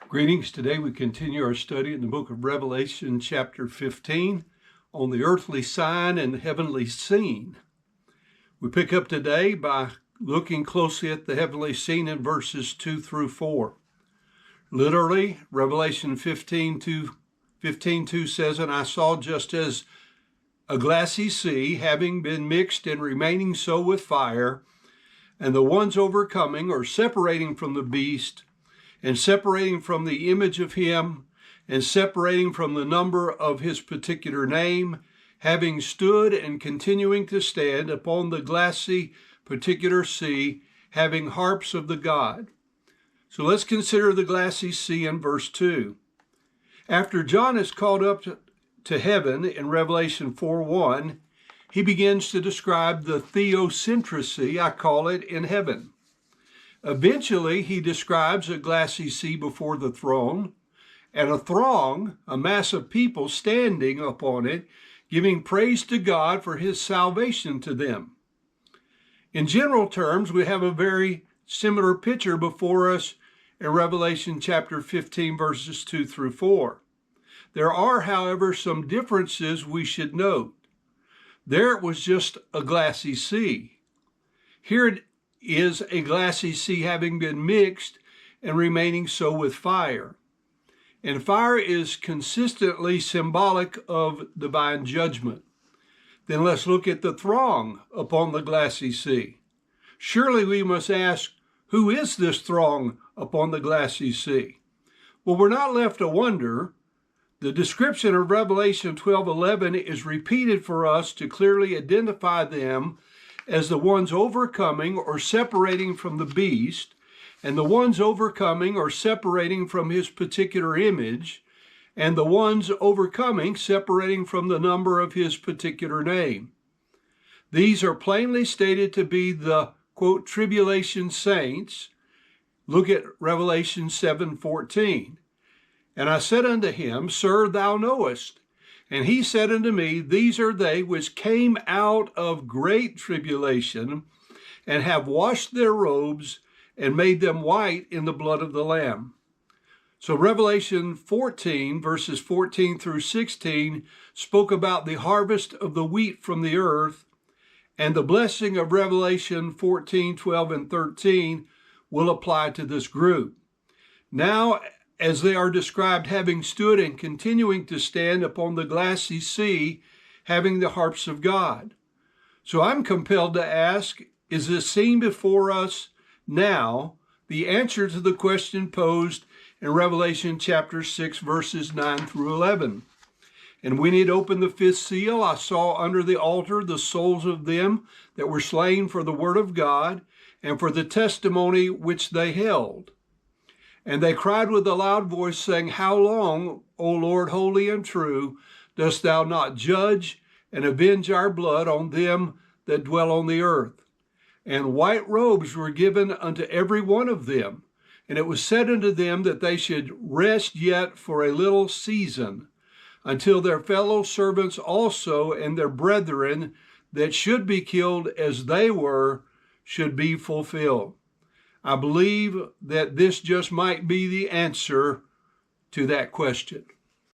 Greetings. Today we continue our study in the book of Revelation, chapter 15, on the earthly sign and heavenly scene. We pick up today by looking closely at the heavenly scene in verses 2 through 4. Literally, Revelation 15:2 says, "And I saw just as a glassy sea, having been mixed and remaining so with fire, and the ones overcoming or separating from the beast, and separating from the image of him, and separating from the number of his particular name, having stood and continuing to stand upon the glassy particular sea, having harps of the God." So let's consider the glassy sea in verse 2. After John is called up to heaven in Revelation 4:1, he begins to describe the theocentricity, I call it, in heaven. Eventually, he describes a glassy sea before the throne and a throng, a mass of people standing upon it, giving praise to God for his salvation to them. In general terms, we have a very similar picture before us in Revelation chapter 15, verses 2 through 4. There are, however, some differences we should note. There it was just a glassy sea. Here it is a glassy sea having been mixed and remaining so with fire. And fire is consistently symbolic of divine judgment. Then let's look at the throng upon the glassy sea. Surely we must ask, who is this throng upon the glassy sea? Well, we're not left to wonder. The description of Revelation 12:11 is repeated for us to clearly identify them as the ones overcoming or separating from the beast, and the ones overcoming or separating from his particular image, and the ones overcoming separating from the number of his particular name. These are plainly stated to be the, quote, tribulation saints. Look at Revelation 7:14. "And I said unto him, Sir, thou knowest. And he said unto me, These are they which came out of great tribulation, and have washed their robes, and made them white in the blood of the Lamb." So Revelation 14, verses 14 through 16, spoke about the harvest of the wheat from the earth, and the blessing of Revelation 14, 12, and 13 will apply to this group. Now, as they are described having stood and continuing to stand upon the glassy sea, having the harps of God. So I'm compelled to ask, is this scene before us now the answer to the question posed in Revelation chapter 6, verses 9 through 11? "And when he had opened the fifth seal, I saw under the altar the souls of them that were slain for the word of God and for the testimony which they held. And they cried with a loud voice, saying, How long, O Lord, holy and true, dost thou not judge and avenge our blood on them that dwell on the earth? And white robes were given unto every one of them. And it was said unto them that they should rest yet for a little season, until their fellow servants also and their brethren that should be killed as they were should be fulfilled." I believe that this just might be the answer to that question.